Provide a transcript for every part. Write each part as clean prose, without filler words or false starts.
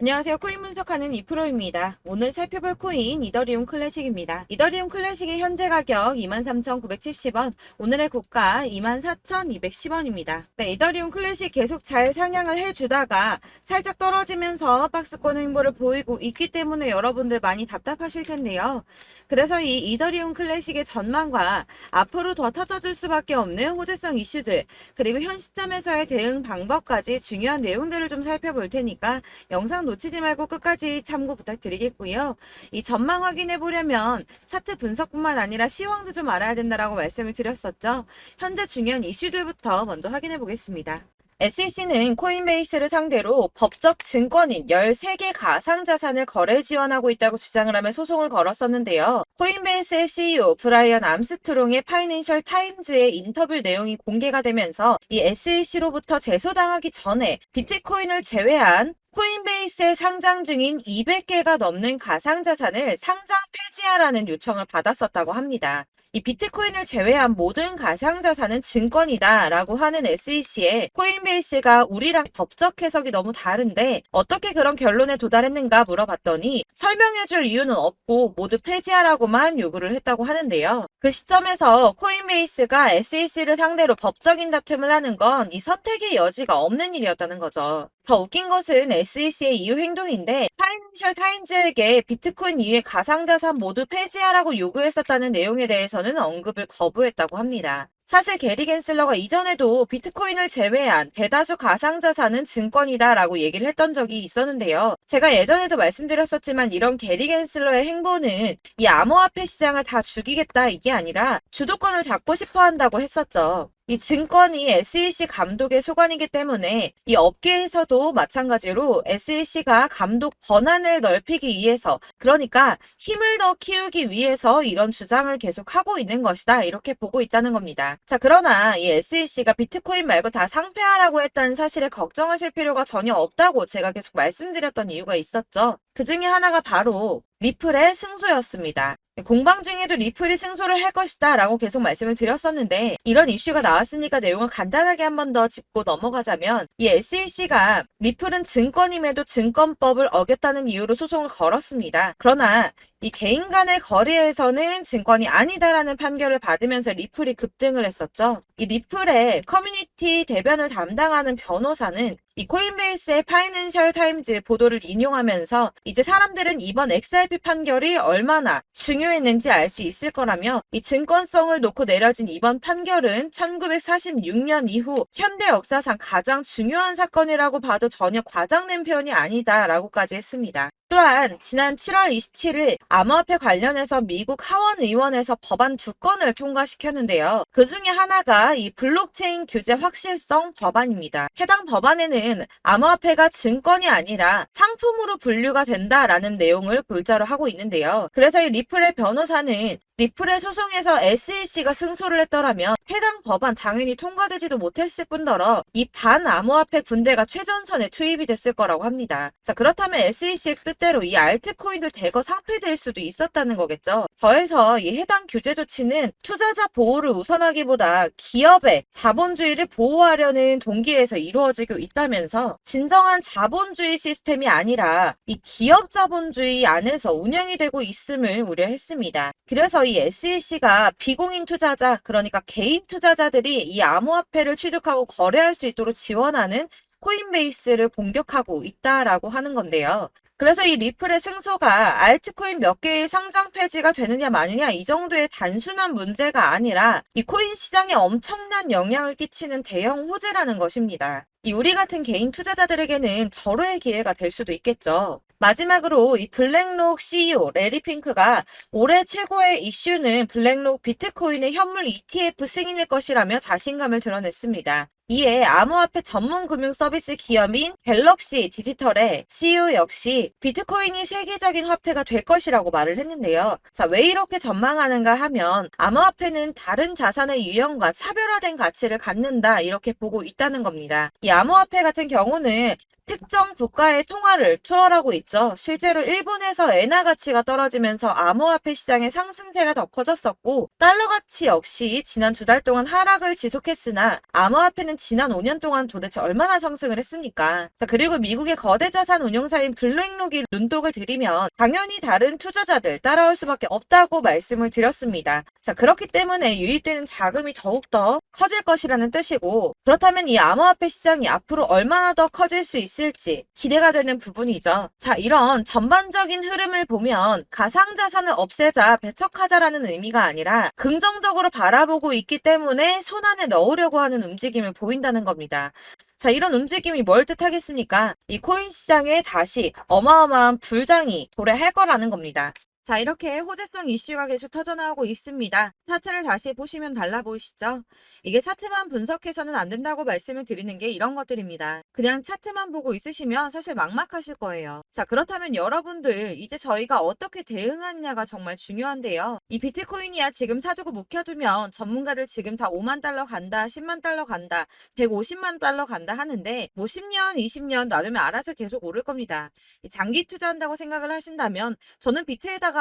안녕하세요. 코인 분석하는 이프로입니다. 오늘 살펴볼 코인 이더리움 클래식입니다. 이더리움 클래식의 현재 가격 23,970원, 오늘의 고가 24,210원입니다. 네, 이더리움 클래식 계속 잘 상향을 해주다가 살짝 떨어지면서 박스권 행보를 보이고 있기 때문에 여러분들 많이 답답하실 텐데요. 그래서 이 이더리움 클래식의 전망과 앞으로 더 터져줄 수밖에 없는 호재성 이슈들, 그리고 현 시점에서의 대응 방법까지 중요한 내용들을 좀 살펴볼 테니까 영상 놓치지 말고 끝까지 참고 부탁드리겠고요. 이 전망 확인해 보려면 차트 분석뿐만 아니라 시황도 좀 알아야 된다라고 말씀을 드렸었죠. 현재 중요한 이슈들부터 먼저 확인해 보겠습니다. SEC는 코인베이스를 상대로 법적 증권인 13개 가상자산을 거래 지원하고 있다고 주장을 하며 소송을 걸었었는데요. 코인베이스의 CEO 브라이언 암스트롱의 파이낸셜 타임즈의 인터뷰 내용이 공개가 되면서 이 SEC로부터 제소당하기 전에 비트코인을 제외한 코인베이스에 상장 중인 200개가 넘는 가상자산을 상장 폐지하라는 요청을 받았었다고 합니다. 이 비트코인을 제외한 모든 가상자산은 증권이다 라고 하는 SEC에 코인베이스가 우리랑 법적 해석이 너무 다른데 어떻게 그런 결론에 도달했는가 물어봤더니 설명해줄 이유는 없고 모두 폐지하라고만 요구를 했다고 하는데요. 그 시점에서 코인베이스가 SEC를 상대로 법적인 다툼을 하는 건 이 선택의 여지가 없는 일이었다는 거죠. 더 웃긴 것은 SEC의 이후 행동인데 파이낸셜 타임즈에게 비트코인 이외 가상자산 모두 폐지하라고 요구했었다는 내용에 대해서는 언급을 거부했다고 합니다. 사실 게리 겐슬러가 이전에도 비트코인을 제외한 대다수 가상자산은 증권이다 라고 얘기를 했던 적이 있었는데요. 제가 예전에도 말씀드렸었지만 이런 게리 겐슬러의 행보는 이 암호화폐 시장을 다 죽이겠다 이게 아니라 주도권을 잡고 싶어 한다고 했었죠. 이 증권이 SEC 감독의 소관이기 때문에 이 업계에서도 마찬가지로 SEC가 감독 권한을 넓히기 위해서, 그러니까 힘을 더 키우기 위해서 이런 주장을 계속하고 있는 것이다 이렇게 보고 있다는 겁니다. 자, 그러나 이 SEC가 비트코인 말고 다 상폐하라고 했다는 사실에 걱정하실 필요가 전혀 없다고 제가 계속 말씀드렸던 이유가 있었죠. 그 중에 하나가 바로 리플의 승소였습니다. 공방 중에도 리플이 승소를 할 것이다 라고 계속 말씀을 드렸었는데 이런 이슈가 나왔으니까 내용을 간단하게 한 번 더 짚고 넘어가자면 이 SEC가 리플은 증권임에도 증권법을 어겼다는 이유로 소송을 걸었습니다. 그러나 이 개인 간의 거래에서는 증권이 아니다라는 판결을 받으면서 리플이 급등을 했었죠. 이 리플의 커뮤니티 대변을 담당하는 변호사는 이 코인베이스의 파이낸셜 타임즈 보도를 인용하면서 이제 사람들은 이번 XRP 판결이 얼마나 중요했는지 알 수 있을 거라며 이 증권성을 놓고 내려진 이번 판결은 1946년 이후 현대 역사상 가장 중요한 사건이라고 봐도 전혀 과장된 표현이 아니다라고까지 했습니다. 또한 지난 7월 27일 암호화폐 관련해서 미국 하원 의원에서 법안 2건을 통과시켰는데요. 그 중에 하나가 이 블록체인 규제 확실성 법안입니다. 해당 법안에는 암호화폐가 증권이 아니라 상품으로 분류가 된다라는 내용을 골자로 하고 있는데요. 그래서 이 리플의 변호사는 리플의 소송에서 SEC가 승소를 했더라면 해당 법안 당연히 통과되지도 못했을 뿐더러 이 반암호화폐 군대가 최전선에 투입이 됐을 거라고 합니다. 자, 그렇다면 SEC의 뜻대로 이 알트코인들 대거 상폐될 수도 있었다는 거겠죠. 더해서 이 해당 규제 조치는 투자자 보호를 우선하기보다 기업의 자본주의를 보호하려는 동기에서 이루어지고 있다면서 진정한 자본주의 시스템이 아니라 이 기업 자본주의 안에서 운영이 되고 있음을 우려했습니다. 그래서 이 SEC가 비공인 투자자, 그러니까 개인 투자자들이 이 암호화폐를 취득하고 거래할 수 있도록 지원하는 코인베이스를 공격하고 있다라고 하는 건데요. 그래서 이 리플의 승소가 알트코인 몇 개의 상장 폐지가 되느냐 마느냐 이 정도의 단순한 문제가 아니라 이 코인 시장에 엄청난 영향을 끼치는 대형 호재라는 것입니다. 이 우리 같은 개인 투자자들에게는 절호의 기회가 될 수도 있겠죠. 마지막으로 이 블랙록 CEO 레리 핑크가 올해 최고의 이슈는 블랙록 비트코인의 현물 ETF 승인일 것이라며 자신감을 드러냈습니다. 이에 암호화폐 전문 금융 서비스 기업인 갤럭시 디지털의 CEO 역시 비트코인이 세계적인 화폐가 될 것이라고 말을 했는데요. 자, 왜 이렇게 전망하는가 하면 암호화폐는 다른 자산의 유형과 차별화된 가치를 갖는다 이렇게 보고 있다는 겁니다. 이 암호화폐 같은 경우는 특정 국가의 통화를 투여하고 있죠. 실제로 일본에서 엔화 가치가 떨어지면서 암호화폐 시장의 상승세가 더 커졌었고 달러 가치 역시 지난 2달 동안 하락을 지속했으나 암호화폐는 코인은 지난 5년 동안 도대체 얼마나 상승을 했습니까? 자, 그리고 미국의 거대 자산 운용사인 블랙록이 눈독을 들이면 당연히 다른 투자자들 따라올 수밖에 없다고 말씀을 드렸습니다. 자, 그렇기 때문에 유입되는 자금이 더욱더 커질 것이라는 뜻이고, 그렇다면 이 암호화폐 시장이 앞으로 얼마나 더 커질 수 있을지 기대가 되는 부분이죠. 자, 이런 전반적인 흐름을 보면 가상자산을 없애자, 배척하자라는 의미가 아니라 긍정적으로 바라보고 있기 때문에 손안에 넣으려고 하는 움직임을 보인다는 겁니다. 자, 이런 움직임이 뭘 뜻하겠습니까? 이 코인 시장에 다시 어마어마한 불장이 도래할 거라는 겁니다. 자, 이렇게 호재성 이슈가 계속 터져나오고 있습니다. 차트를 다시 보시면 달라 보이시죠? 이게 차트만 분석해서는 안 된다고 말씀을 드리는 게 이런 것들입니다. 그냥 차트만 보고 있으시면 사실 막막하실 거예요. 자, 그렇다면 여러분들 이제 저희가 어떻게 대응하느냐가 정말 중요한데요. 이 비트코인이야 지금 사두고 묵혀두면 전문가들 지금 다 5만 달러 간다, 10만 달러 간다, 150만 달러 간다 하는데 뭐 10년, 20년 놔두면 알아서 계속 오를 겁니다. 장기 투자한다고 생각을 하신다면 저는 비트에다가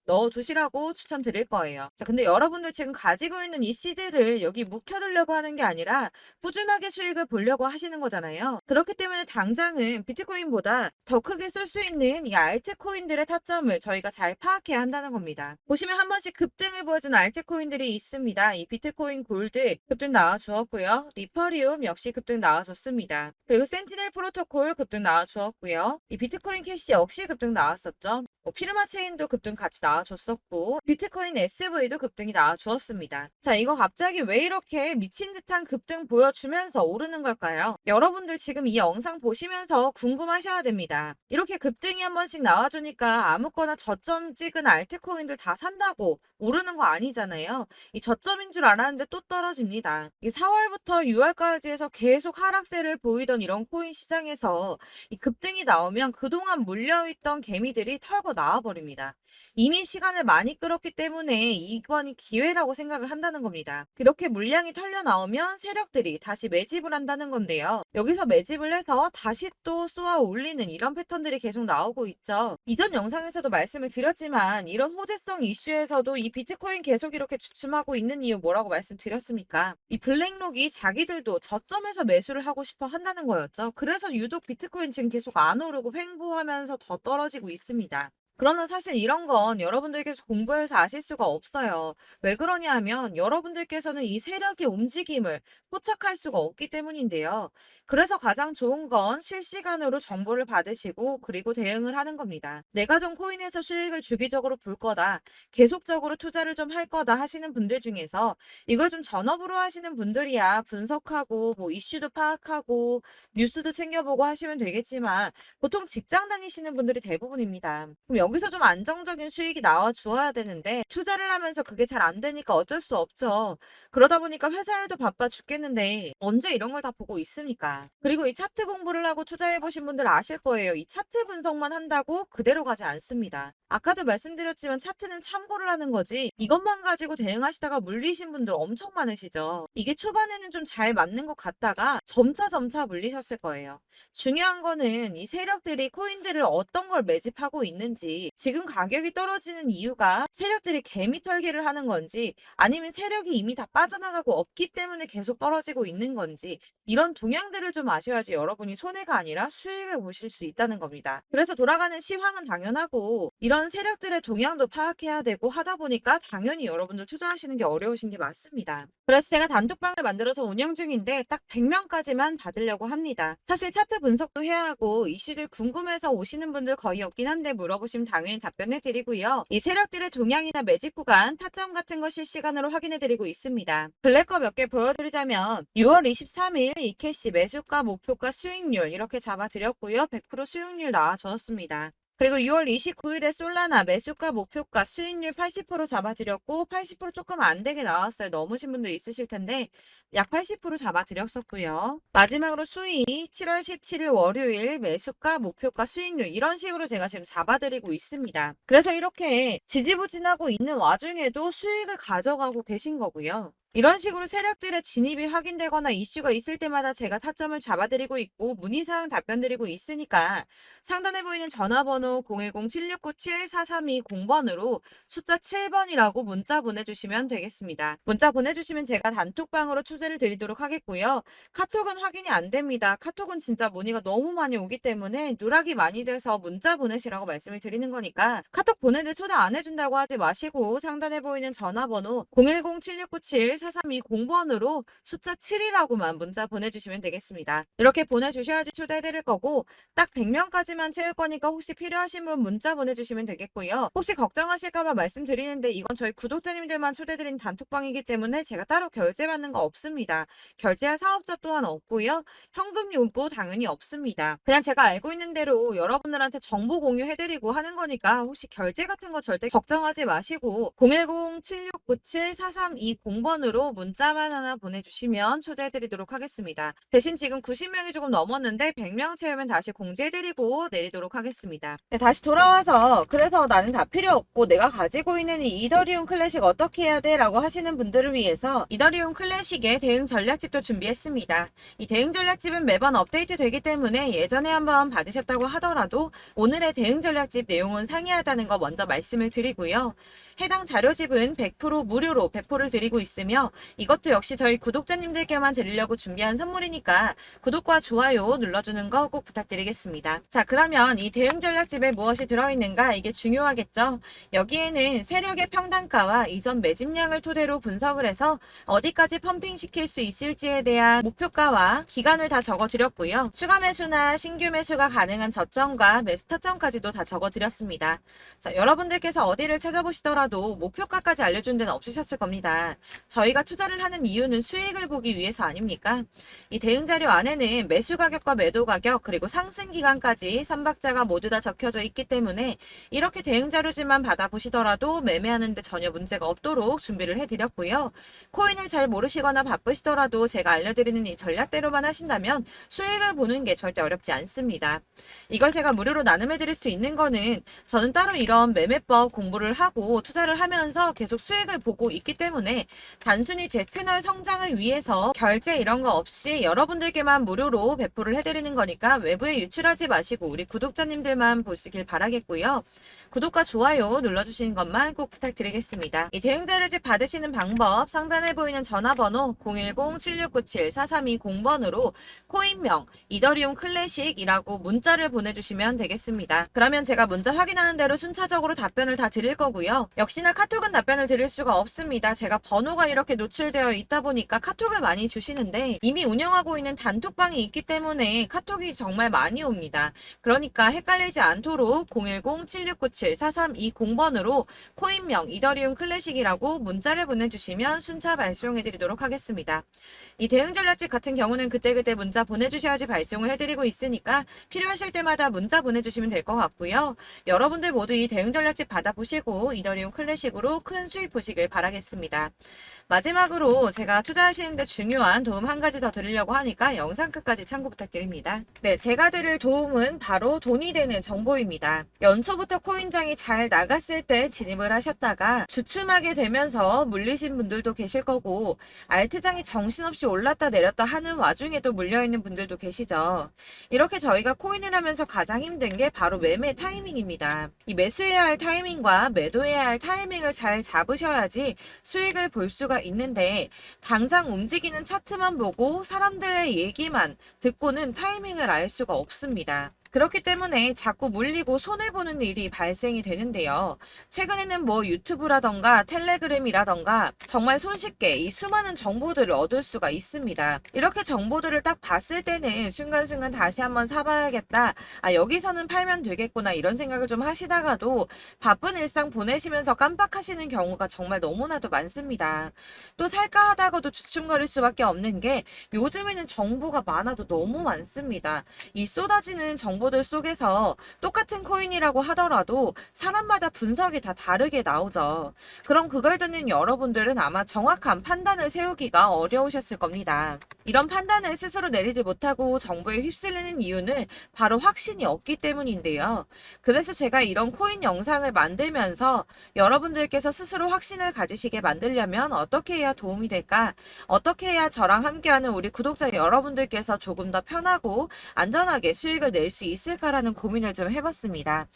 넣어두시라고 추천드릴 거예요. 자, 근데 여러분들 지금 가지고 있는 이 CD를 여기 묵혀두려고 하는 게 아니라 꾸준하게 수익을 보려고 하시는 거잖아요. 그렇기 때문에 당장은 비트코인보다 더 크게 쓸 수 있는 이 알트코인들의 타점을 저희가 잘 파악해야 한다는 겁니다. 보시면 한 번씩 급등을 보여준 알트코인들이 있습니다. 이 비트코인 골드 급등 나와주었고요. 리퍼리움 역시 급등 나와줬습니다. 그리고 센티넬 프로토콜 급등 나와주었고요. 이 비트코인 캐시 역시 급등 나왔었죠. 피르마 체인도 급등 같이 나와줬었고 비트코인 SV도 급등이 나와주었습니다. 자, 이거 갑자기 왜 이렇게 미친 듯한 급등 보여주면서 오르는 걸까요? 여러분들 지금 이 영상 보시면서 궁금하셔야 됩니다. 이렇게 급등이 한 번씩 나와주니까 아무거나 저점 찍은 알트코인들 다 산다고 오르는 거 아니잖아요. 이 저점인 줄 알았는데 또 떨어집니다. 이 4월부터 6월까지 해서 계속 하락세를 보이던 이런 코인 시장에서 이 급등이 나오면 그동안 물려있던 개미들이 털고 나와버립니다. 이미 시간을 많이 끌었기 때문에 이번이 기회라고 생각을 한다는 겁니다. 그렇게 물량이 털려 나오면 세력들이 다시 매집을 한다는 건데요. 여기서 매집을 해서 다시 또 쏘아 올리는 이런 패턴들이 계속 나오고 있죠. 이전 영상에서도 말씀을 드렸지만 이런 호재성 이슈에서도 이 비트코인 계속 이렇게 주춤하고 있는 이유 뭐라고 말씀드렸습니까? 이 블랙록이 자기들도 저점에서 매수를 하고 싶어 한다는 거였죠. 그래서 유독 비트코인 지금 계속 안 오르고 횡보하면서 더 떨어지고 있습니다. 그러나 사실 이런 건 여러분들께서 공부해서 아실 수가 없어요. 왜 그러냐 하면 여러분들께서는 이 세력의 움직임을 포착할 수가 없기 때문인데요. 그래서 가장 좋은 건 실시간으로 정보를 받으시고 그리고 대응을 하는 겁니다. 내가 좀 코인에서 수익을 주기적으로 볼 거다, 계속적으로 투자를 좀 할 거다 하시는 분들 중에서 이걸 좀 전업으로 하시는 분들이야 분석하고 뭐 이슈도 파악하고 뉴스도 챙겨보고 하시면 되겠지만 보통 직장 다니시는 분들이 대부분입니다. 그럼 여기서 좀 안정적인 수익이 나와 주어야 되는데 투자를 하면서 그게 잘 안 되니까 어쩔 수 없죠. 그러다 보니까 회사 일도 바빠 죽겠는데 언제 이런 걸 다 보고 있습니까? 그리고 이 차트 공부를 하고 투자해 보신 분들 아실 거예요. 이 차트 분석만 한다고 그대로 가지 않습니다. 아까도 말씀드렸지만 차트는 참고를 하는 거지 이것만 가지고 대응하시다가 물리신 분들 엄청 많으시죠. 이게 초반에는 좀 잘 맞는 것 같다가 점차 물리셨을 거예요. 중요한 거는 이 세력들이 코인들을 어떤 걸 매집하고 있는지, 지금 가격이 떨어지는 이유가 세력들이 개미 털기를 하는 건지 아니면 세력이 이미 다 빠져나가고 없기 때문에 계속 떨어지고 있는 건지 이런 동향들을 좀 아셔야지 여러분이 손해가 아니라 수익을 보실 수 있다는 겁니다. 그래서 돌아가는 시황은 당연하고 이런 세력들의 동향도 파악해야 되고 하다 보니까 당연히 여러분들 투자하시는 게 어려우신 게 맞습니다. 그래서 제가 단톡방을 만들어서 운영 중인데 딱 100명까지만 받으려고 합니다. 사실 차트 분석도 해야 하고 이슈들 궁금해서 오시는 분들 거의 없긴 한데 물어보시면 당연히 답변해 드리고요. 이 세력들의 동향이나 매집 구간, 타점 같은 거 실시간으로 확인해 드리고 있습니다. 블랙거 몇 개 보여드리자면 6월 23일 이캐시 매수가, 목표가, 수익률 이렇게 잡아드렸고요. 100% 수익률 나와줬습니다. 그리고 6월 29일에 솔라나 매수가, 목표가, 수익률 80% 잡아드렸고 80% 조금 안 되게 나왔어요. 넘으신 분들 있으실 텐데 약 80% 잡아드렸었고요. 마지막으로 수익 7월 17일 월요일 매수가, 목표가, 수익률 이런 식으로 제가 지금 잡아드리고 있습니다. 그래서 이렇게 지지부진하고 있는 와중에도 수익을 가져가고 계신 거고요. 이런 식으로 세력들의 진입이 확인되거나 이슈가 있을 때마다 제가 타점을 잡아드리고 있고 문의사항 답변드리고 있으니까 상단에 보이는 전화번호 010-7697-4320번으로 숫자 7번이라고 문자 보내주시면 되겠습니다. 문자 보내주시면 제가 단톡방으로 초대를 드리도록 하겠고요. 카톡은 확인이 안 됩니다. 카톡은 진짜 문의가 너무 많이 오기 때문에 누락이 많이 돼서 문자 보내시라고 말씀을 드리는 거니까 카톡 보내는데 초대 안 해준다고 하지 마시고 상단에 보이는 전화번호 010-7697-4320번으로 숫자 7이라고만 문자 보내주시면 되겠습니다. 이렇게 보내주셔야지 초대해드릴 거고 딱 100명까지만 채울 거니까 혹시 필요하신 분 문자 보내주시면 되겠고요. 혹시 걱정하실까봐 말씀드리는데 이건 저희 구독자님들만 초대드린 단톡방이기 때문에 제가 따로 결제받는 거 없습니다. 결제할 사업자 또한 없고요. 현금 요구 당연히 없습니다. 그냥 제가 알고 있는 대로 여러분들한테 정보 공유해드리고 하는 거니까 혹시 결제 같은 거 절대 걱정하지 마시고 010-7697-4320번으로 문자만 하나 보내주시면 초대해드리도록 하겠습니다. 대신 지금 90명이 조금 넘었는데 100명 채우면 다시 공지해드리고 내리도록 하겠습니다. 네, 다시 돌아와서 그래서 나는 다 필요 없고 내가 가지고 있는 이 이더리움 클래식 어떻게 해야 돼? 라고 하시는 분들을 위해서 이더리움 클래식의 대응 전략집도 준비했습니다. 이 대응 전략집은 매번 업데이트 되기 때문에 예전에 한번 받으셨다고 하더라도 오늘의 대응 전략집 내용은 상이하다는 거 먼저 말씀을 드리고요. 해당 자료집은 100% 무료로 배포를 드리고 있으며 이것도 역시 저희 구독자님들께만 드리려고 준비한 선물이니까 구독과 좋아요 눌러주는 거 꼭 부탁드리겠습니다. 자, 그러면 이 대응 전략집에 무엇이 들어있는가 이게 중요하겠죠. 여기에는 세력의 평단가와 이전 매집량을 토대로 분석을 해서 어디까지 펌핑시킬 수 있을지에 대한 목표가와 기간을 다 적어드렸고요. 추가 매수나 신규 매수가 가능한 저점과 매수 타점까지도 다 적어드렸습니다. 자, 여러분들께서 어디를 찾아보시더라도 목표가까지 알려준 데는 없으셨을 겁니다. 저희가 투자를 하는 이유는 수익을 보기 위해서 아닙니까? 이 대응 자료 안에는 매수 가격과 매도 가격 그리고 상승 기간까지 3박자가 모두 다 적혀져 있기 때문에 이렇게 대응 자료지만 받아보시더라도 매매하는데 전혀 문제가 없도록 준비를 해드렸고요. 코인을 잘 모르시거나 바쁘시더라도 제가 알려드리는 이 전략대로만 하신다면 수익을 보는 게 절대 어렵지 않습니다. 이걸 제가 무료로 나눔해드릴 수 있는 거는 저는 따로 이런 매매법 공부를 하고 투자를 하면서 계속 수익을 보고 있기 때문에 단순히 제 채널 성장을 위해서 결제 이런 거 없이 여러분들께만 무료로 배포를 해드리는 거니까 외부에 유출하지 마시고 우리 구독자님들만 보시길 바라겠고요. 구독과 좋아요 눌러주시는 것만 꼭 부탁드리겠습니다. 이 대응 자료집 받으시는 방법 상단에 보이는 전화번호 010-7697-4320번으로 코인명 이더리움 클래식이라고 문자를 보내주시면 되겠습니다. 그러면 제가 문자 확인하는 대로 순차적으로 답변을 다 드릴 거고요. 역시나 카톡은 답변을 드릴 수가 없습니다. 제가 번호가 이렇게 노출되어 있다 보니까 카톡을 많이 주시는데 이미 운영하고 있는 단톡방이 있기 때문에 카톡이 정말 많이 옵니다. 그러니까 헷갈리지 않도록 010-7697-4320번으로 코인명 이더리움 클래식이라고 문자를 보내주시면 순차 발송해드리도록 하겠습니다. 이 대응 전략집 같은 경우는 그때그때 문자 보내주셔야지 발송을 해드리고 있으니까 필요하실 때마다 문자 보내주시면 될 것 같고요. 여러분들 모두 이 대응 전략집 받아보시고 이더리움 클래식으로 큰 수익 보시길 바라겠습니다. 마지막으로 제가 투자하시는데 중요한 도움 한 가지 더 드리려고 하니까 영상 끝까지 참고 부탁드립니다. 네, 제가 드릴 도움은 바로 돈이 되는 정보입니다. 연초부터 코인장이 잘 나갔을 때 진입을 하셨다가 주춤하게 되면서 물리신 분들도 계실 거고 알트장이 정신없이 올랐다 내렸다 하는 와중에도 물려있는 분들도 계시죠. 이렇게 저희가 코인을 하면서 가장 힘든 게 바로 매매 타이밍입니다. 이 매수해야 할 타이밍과 매도해야 할 타이밍을 잘 잡으셔야지 수익을 볼 수가 있는데 당장 움직이는 차트만 보고 사람들의 얘기만 듣고는 타이밍을 알 수가 없습니다. 그렇기 때문에 자꾸 물리고 손해보는 일이 발생이 되는데요. 최근에는 뭐 유튜브라던가 텔레그램이라던가 정말 손쉽게 이 수많은 정보들을 얻을 수가 있습니다. 이렇게 정보들을 딱 봤을 때는 순간순간 다시 한번 사봐야겠다. 아, 여기서는 팔면 되겠구나 이런 생각을 좀 하시다가도 바쁜 일상 보내시면서 깜빡하시는 경우가 정말 너무나도 많습니다. 또 살까 하다가도 주춤거릴 수밖에 없는 게 요즘에는 정보가 많아도 너무 많습니다. 이 쏟아지는 정보 정보들 속에서 똑같은 코인이라고 하더라도 사람마다 분석이 다 다르게 나오죠. 그럼 그걸 듣는 여러분들은 아마 정확한 판단을 세우기가 어려우셨을 겁니다. 이런 판단을 스스로 내리지 못하고 정보에 휩쓸리는 이유는 바로 확신이 없기 때문인데요. 그래서 제가 이런 코인 영상을 만들면서 여러분들께서 스스로 확신을 가지시게 만들려면 어떻게 해야 도움이 될까? 어떻게 해야 저랑 함께하는 우리 구독자 여러분들께서 조금 더 편하고 안전하게 수익을 낼 수 있을까라는 고민을 좀 해봤습니다.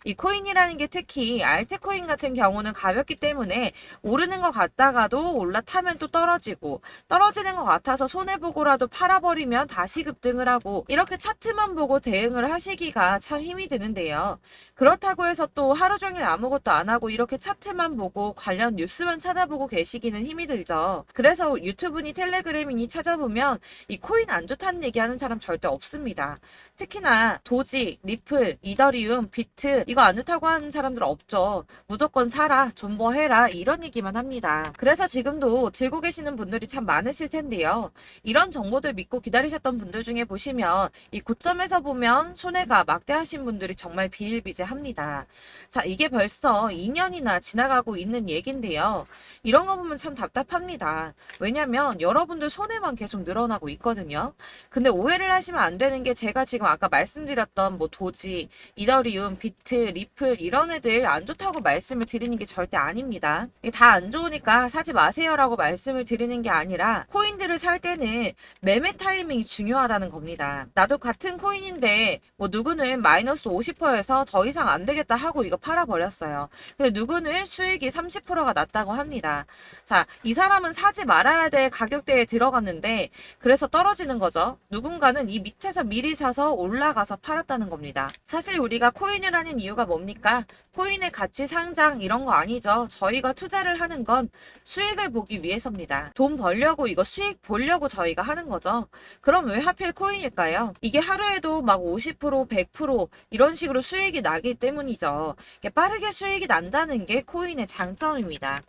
이 코인이라는 게 특히 알트코인 같은 경우는 가볍기 때문에 오르는 것 같다가도 올라타면 또 떨어지고 떨어지는 것 같아서 손해보고라도 팔아버리면 다시 급등을 하고 이렇게 차트만 보고 대응을 하시기가 참 힘이 드는데요. 그렇다고 해서 또 하루 종일 아무것도 안 하고 이렇게 차트만 보고 관련 뉴스만 찾아보고 계시기는 힘이 들죠. 그래서 유튜브니 텔레그램이니 찾아보면 이 코인 안 좋다는 얘기하는 사람 절대 없습니다. 특히나 도지, 리플, 이더리움, 비트 이거 안 좋다고 하는 사람들 없죠. 무조건 사라, 존버해라 이런 얘기만 합니다. 그래서 지금도 들고 계시는 분들이 참 많으실 텐데요. 이런 정보들 믿고 기다리셨던 분들 중에 보시면 이 고점에서 보면 손해가 막대하신 분들이 정말 비일비재합니다. 자, 이게 벌써 2년이나 지나가고 있는 얘긴데요. 이런 거 보면 참 답답합니다. 왜냐면 여러분들 손해만 계속 늘어나고 있거든요. 근데 오해를 하시면 안 되는 게 제가 지금 아까 말씀드렸던 뭐 도지, 이더리움, 비트, 리플 이런 애들 안 좋다고 말씀을 드리는 게 절대 아닙니다. 다 안 좋으니까 사지 마세요라고 말씀을 드리는 게 아니라 코인들을 살 때는 매매 타이밍이 중요하다는 겁니다. 나도 같은 코인인데 뭐 누구는 마이너스 50%에서 더 이상 안 되겠다 하고 이거 팔아버렸어요. 근데 누구는 수익이 30%가 났다고 합니다. 자, 이 사람은 사지 말아야 될 가격대에 들어갔는데 그래서 떨어지는 거죠. 누군가는 이 밑에서 미리 사서 올라가서 팔았다는 겁니다. 사실 우리가 코인을 하는 이유가 뭡니까? 코인의 가치 상장 이런 거 아니죠. 저희가 투자를 하는 건 수익을 보기 위해서입니다. 돈 벌려고 이거 수익 보려고 저희가 하는 거죠. 그럼 왜 하필 코인일까요? 이게 하루에도 막 50%, 100% 이런 식으로 수익이 나기 때문이죠. 빠르게 수익이 난다는 게 코인의 장점입니다.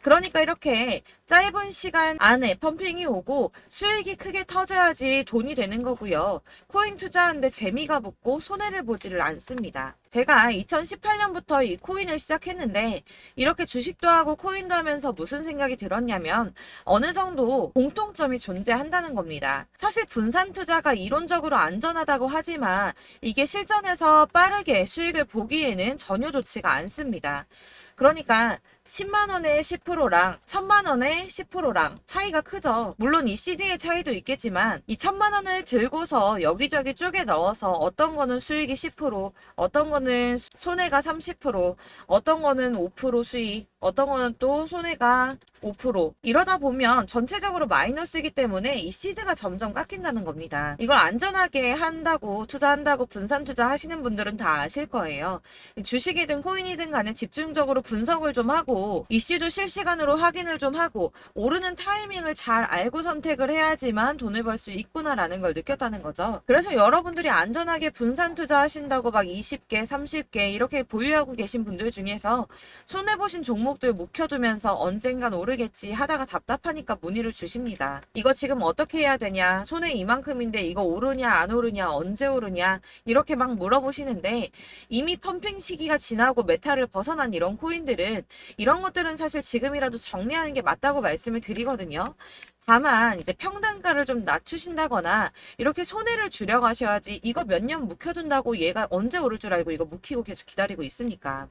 그러니까 이렇게 짧은 시간 안에 펌핑이 오고 수익이 크게 터져야지 돈이 되는 거고요. 코인 투자하는데 재미가 붙고 손해를 보지를 않습니다. 제가 2018년부터 이 코인을 시작했는데 이렇게 주식도 하고 코인도 하면서 무슨 생각이 들었냐면 어느 정도 공통점이 존재한다는 겁니다. 사실 분산 투자가 이론적으로 안전하다고 하지만 이게 실전에서 빠르게 수익을 보기에는 전혀 좋지가 않습니다. 그러니까 10만 원에 10%랑 1000만 원에 10%랑 차이가 크죠. 물론 이 CD의 차이도 있겠지만 이 1000만 원을 들고서 여기저기 쪼개 넣어서 어떤 거는 수익이 10%, 어떤 거는 손해가 30%, 어떤 거는 5% 수익, 어떤 거는 또 손해가 5%. 이러다 보면 전체적으로 마이너스이기 때문에 이 시드가 점점 깎인다는 겁니다. 이걸 안전하게 한다고 투자한다고 분산 투자하시는 분들은 다 아실 거예요. 주식이든 코인이든 간에 집중적으로 분석을 좀 하고 이슈도 실시간으로 확인을 좀 하고 오르는 타이밍을 잘 알고 선택을 해야지만 돈을 벌 수 있구나라는 걸 느꼈다는 거죠. 그래서 여러분들이 안전하게 분산 투자하신다고 막 20개, 30개 이렇게 보유하고 계신 분들 중에서 손해보신 종목들 묵혀두면서 언젠간 오르겠지 하다가 답답하니까 문의를 주십니다. 이거 지금 어떻게 해야 되냐? 손해 이만큼인데 이거 오르냐 안 오르냐 언제 오르냐 이렇게 막 물어보시는데 이미 펌핑 시기가 지나고 메타를 벗어난 이런 코인들은 이런 것들은 사실 지금이라도 정리하는 게 맞다고 말씀을 드리거든요. 다만 이제 평단가를 좀 낮추신다거나 이렇게 손해를 줄여가셔야지 이거 몇 년 묵혀둔다고 얘가 언제 오를 줄 알고 이거 묵히고 계속 기다리고 있습니까?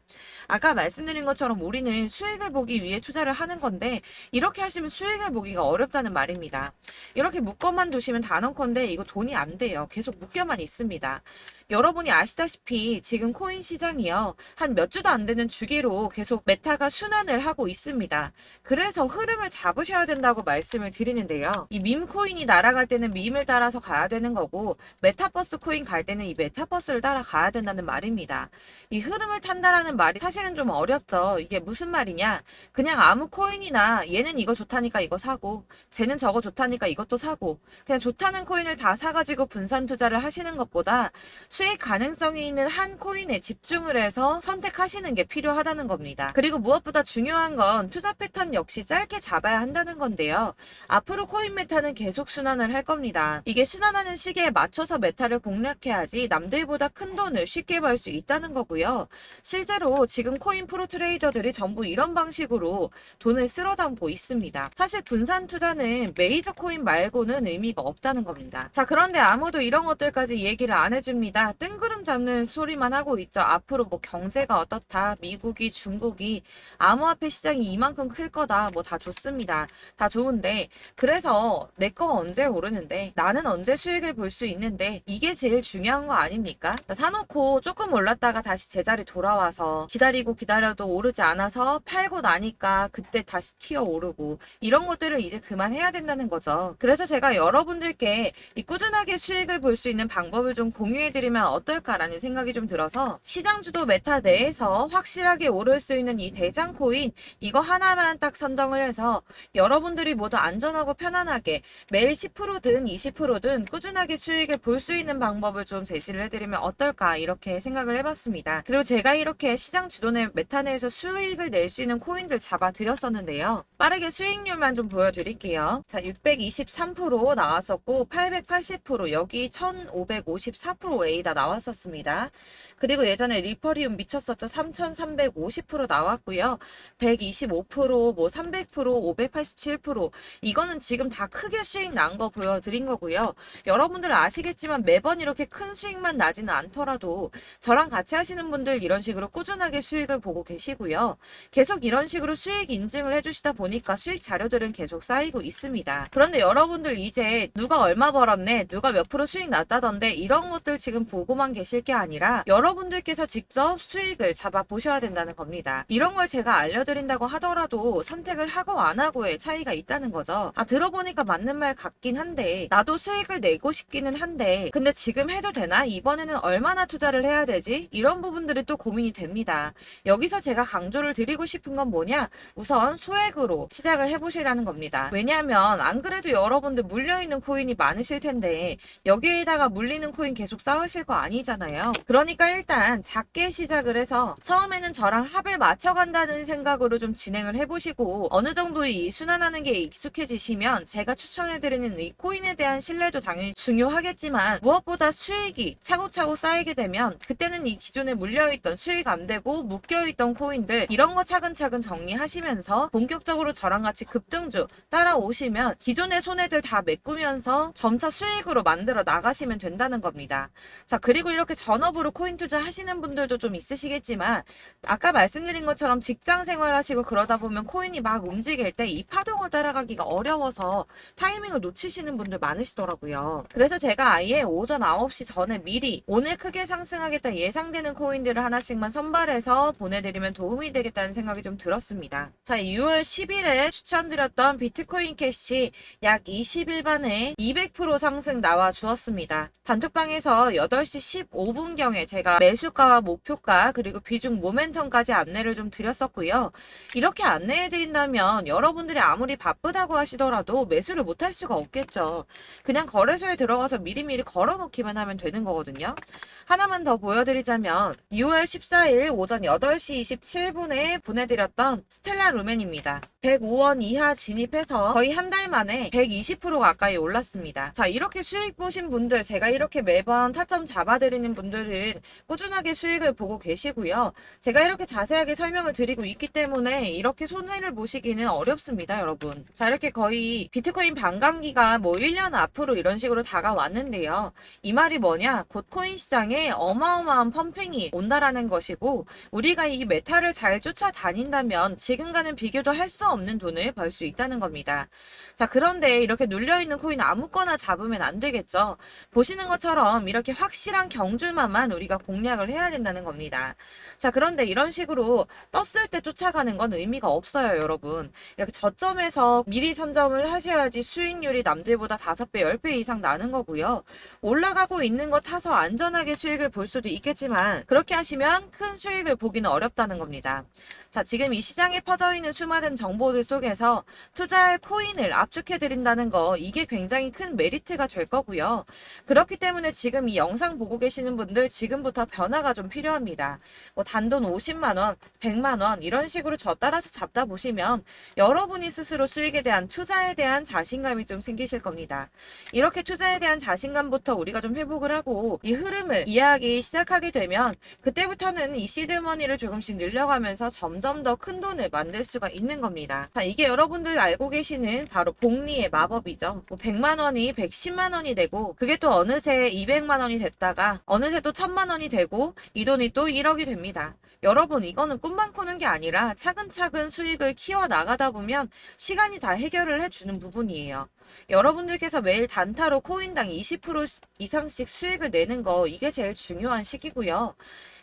아까 말씀드린 것처럼 우리는 수익을 보기 위해 투자를 하는 건데 이렇게 하시면 수익을 보기가 어렵다는 말입니다. 이렇게 묶어만 두시면 단언컨대 이거 돈이 안 돼요. 계속 묶여만 있습니다. 여러분이 아시다시피 지금 코인 시장이요. 한 몇 주도 안 되는 주기로 계속 메타가 순환을 하고 있습니다. 그래서 흐름을 잡으셔야 된다고 말씀을 드리는데요. 이 밈 코인이 날아갈 때는 밈을 따라서 가야 되는 거고 메타버스 코인 갈 때는 이 메타버스를 따라가야 된다는 말입니다. 이 흐름을 탄다라는 말이 사실은 좀 어렵죠. 이게 무슨 말이냐? 그냥 아무 코인이나 얘는 이거 좋다니까 이거 사고 쟤는 저거 좋다니까 이것도 사고 그냥 좋다는 코인을 다 사가지고 분산 투자를 하시는 것보다 수익 가능성이 있는 한 코인에 집중을 해서 선택하시는 게 필요하다는 겁니다. 그리고 무엇보다 중요한 건 투자 패턴 역시 짧게 잡아야 한다는 건데요. 앞으로 코인 메타는 계속 순환을 할 겁니다. 이게 순환하는 시기에 맞춰서 메타를 공략해야지 남들보다 큰 돈을 쉽게 벌 수 있다는 거고요. 실제로 지금 코인 프로 트레이더들이 전부 이런 방식으로 돈을 쓸어 담고 있습니다. 사실 분산 투자는 메이저 코인 말고는 의미가 없다는 겁니다. 자, 그런데 아무도 이런 것들까지 얘기를 안 해줍니다. 뜬구름 잡는 소리만 하고 있죠. 앞으로 뭐 경제가 어떻다, 미국이, 중국이, 암호화폐 시장이 이만큼 클 거다, 뭐 다 좋습니다. 다 좋은데, 그래서 내 거 언제 오르는데, 나는 언제 수익을 볼 수 있는데, 이게 제일 중요한 거 아닙니까? 사놓고 조금 올랐다가 다시 제자리 돌아와서 기다리고 기다려도 오르지 않아서 팔고 나니까 그때 다시 튀어 오르고, 이런 것들을 이제 그만해야 된다는 거죠. 그래서 제가 여러분들께 이 꾸준하게 수익을 볼 수 있는 방법을 좀 공유해드리면 어떨까라는 생각이 좀 들어서, 시장주도 메타 내에서 확실하게 오를 수 있는 이 대장 코인, 이거 하나만 딱 선정을 해서 여러분들이 모두 안전하고 편안하게 매일 10%든 20%든 꾸준하게 수익을 볼 수 있는 방법을 좀 제시를 해드리면 어떨까, 이렇게 생각을 해봤습니다. 그리고 제가 이렇게 시장 주도내 메타 내에서 수익을 낼 수 있는 코인들 잡아드렸었는데요. 빠르게 수익률만 좀 보여드릴게요. 자, 623% 나왔었고 880%, 여기 1554%A 다 나왔었습니다. 그리고 예전에 리퍼리움 미쳤었죠. 3350% 나왔고요. 125%, 뭐 300%, 587%, 이거는 지금 다 크게 수익 난 거 보여드린 거고요. 여러분들 아시겠지만 매번 이렇게 큰 수익만 나지는 않더라도 저랑 같이 하시는 분들 이런 식으로 꾸준하게 수익을 보고 계시고요. 계속 이런 식으로 수익 인증을 해주시다 보니까 수익 자료들은 계속 쌓이고 있습니다. 그런데 여러분들 이제 누가 얼마 벌었네, 누가 몇 프로 수익 났다던데, 이런 것들 지금 보고만 계실 게 아니라 여러분들께서 직접 수익을 잡아 보셔야 된다는 겁니다. 이런 걸 제가 알려드린다고 하더라도 선택을 하고 안 하고의 차이가 있다는 거죠. 아, 들어보니까 맞는 말 같긴 한데, 나도 수익을 내고 싶기는 한데 근데 지금 해도 되나? 이번에는 얼마나 투자를 해야 되지? 이런 부분들이 또 고민이 됩니다. 여기서 제가 강조를 드리고 싶은 건 뭐냐? 우선 소액으로 시작을 해보시라는 겁니다. 왜냐하면 안 그래도 여러분들 물려있는 코인이 많으실 텐데 여기에다가 물리는 코인 계속 쌓으실 거 아니잖아요. 그러니까 일단 작게 시작을 해서 처음에는 저랑 합을 맞춰간다는 생각으로 좀 진행을 해보시고, 어느 정도 이 순환하는 게 익숙해지시면 제가 추천해드리는 이 코인에 대한 신뢰도 당연히 중요하겠지만, 무엇보다 수익이 차곡차곡 쌓이게 되면 그때는 이 기존에 물려있던, 수익 안 되고 묶여있던 코인들, 이런 거 차근차근 정리하시면서 본격적으로 저랑 같이 급등주 따라오시면 기존의 손해들 다 메꾸면서 점차 수익으로 만들어 나가시면 된다는 겁니다. 자, 그리고 이렇게 전업으로 코인 투자 하시는 분들도 좀 있으시겠지만, 아까 말씀드린 것처럼 직장 생활하시고 그러다 보면 코인이 막 움직일 때 이 파동을 따라가기가 어려워서 타이밍을 놓치시는 분들 많으시더라고요. 그래서 제가 아예 오전 9시 전에 미리 오늘 크게 상승하겠다 예상되는 코인들을 하나씩만 선발해서 보내드리면 도움이 되겠다는 생각이 좀 들었습니다. 자, 6월 10일에 추천드렸던 비트코인 캐시 약 20일 만에 200% 상승 나와 주었습니다. 단톡방에서 8시 15분경에 제가 매수가와 목표가 그리고 비중 모멘텀까지 안내를 좀 드렸었고요. 이렇게 안내해드린다면 여러분들이 아무리 바쁘다고 하시더라도 매수를 못할 수가 없겠죠. 그냥 거래소에 들어가서 미리미리 걸어놓기만 하면 되는 거거든요. 하나만 더 보여드리자면 6월 14일 오전 8시 27분에 보내드렸던 스텔라 루멘입니다. 105원 이하 진입해서 거의 한 달 만에 120% 가까이 올랐습니다. 자, 이렇게 수익 보신 분들, 제가 이렇게 매번 타점 잡아드리는 분들은 꾸준하게 수익을 보고 계시고요. 제가 이렇게 자세하게 설명을 드리고 있기 때문에 이렇게 손해를 보시기는 어렵습니다, 여러분. 자, 이렇게 거의 비트코인 반감기가 뭐 1년 앞으로 이런 식으로 다가왔는데요. 이 말이 뭐냐? 곧 코인 시장에 어마어마한 펌핑이 온다라는 것이고, 우리가 이 메타를 잘 쫓아다닌다면 지금과는 비교도 할 수 없는 돈을 벌 수 있다는 겁니다. 자, 그런데 이렇게 눌려있는 코인 아무거나 잡으면 안 되겠죠. 보시는 것처럼 이렇게 확실한 경주만만 우리가 공략을 해야 된다는 겁니다. 자, 그런데 이런 식으로 떴을 때 쫓아가는 건 의미가 없어요, 여러분. 이렇게 저점에서 미리 선점을 하셔야지 수익률이 남들보다 5배, 10배 이상 나는 거고요. 올라가고 있는 거 타서 안전하게 수익을 볼 수도 있겠지만 그렇게 하시면 큰 수익을 보기는 어렵다는 겁니다. 자, 지금 이 시장에 퍼져 있는 수많은 정보들 속에서 투자할 코인을 압축해드린다는 거, 이게 굉장히 큰 메리트가 될 거고요. 그렇기 때문에 지금 이 영상 보고 계시는 분들 지금부터 변화가 좀 필요합니다. 뭐 단돈 50만원, 100만원 이런 식으로 저 따라서 잡다 보시면 여러분이 스스로 수익에 대한 투자에 대한 자신감이 좀 생기실 겁니다. 이렇게 투자에 대한 자신감부터 우리가 좀 회복을 하고 이 흐름을 이해하기 시작하게 되면 그때부터는 이 시드머니를 조금씩 늘려가면서 점점 더 큰 돈을 만들 수가 있는 겁니다. 자, 이게 여러분들 알고 계시는 바로 복리의 마법이죠. 뭐 100만 원이 110만 원이 되고 그게 또 어느새 200만 원이 됐다가 어느새 또 1000만 원이 되고 이 돈이 또 1억이 됩니다. 여러분, 이거는 꿈만 꾸는 게 아니라 차근차근 수익을 키워 나가다 보면 시간이 다 해결을 해주는 부분이에요. 여러분들께서 매일 단타로 코인당 20% 이상씩 수익을 내는 거, 이게 제일 중요한 시기고요.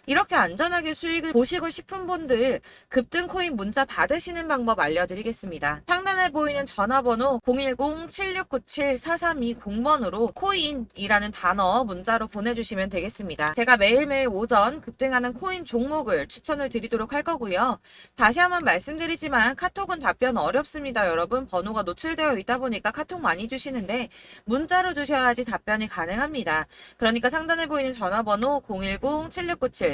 이렇게 안전하게 수익을 보시고 싶은 분들 급등 코인 문자 받으시는 방법 알려드리겠습니다. 상단에 보이는 전화번호 010-7697-4320번으로 코인이라는 단어 문자로 보내주시면 되겠습니다. 제가 매일매일 오전 급등하는 코인 종목을 추천을 드리도록 할 거고요. 다시 한번 말씀드리지만 카톡은 답변 어렵습니다. 여러분, 번호가 노출되어 있다 보니까 카톡 많이 주시는데 문자로 주셔야지 답변이 가능합니다. 그러니까 상단에 보이는 전화번호 010-7697-4320번으로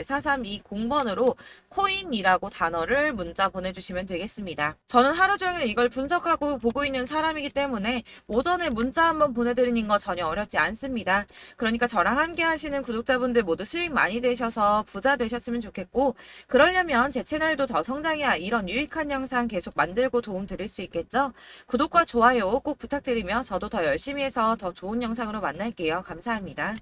코인이라고 단어를 문자 보내주시면 되겠습니다. 저는 하루 종일 이걸 분석하고 보고 있는 사람이기 때문에 오전에 문자 한번 보내드리는 거 전혀 어렵지 않습니다. 그러니까 저랑 함께 하시는 구독자분들 모두 수익 많이 되셔서 부자 되셨으면 좋겠고, 그러려면 제 채널도 더 성장해야 이런 유익한 영상 계속 만들고 도움 드릴 수 있겠죠? 구독과 좋아요 꼭 부탁드리며 저도 더 열심히 해서 더 좋은 영상으로 만날게요. 감사합니다.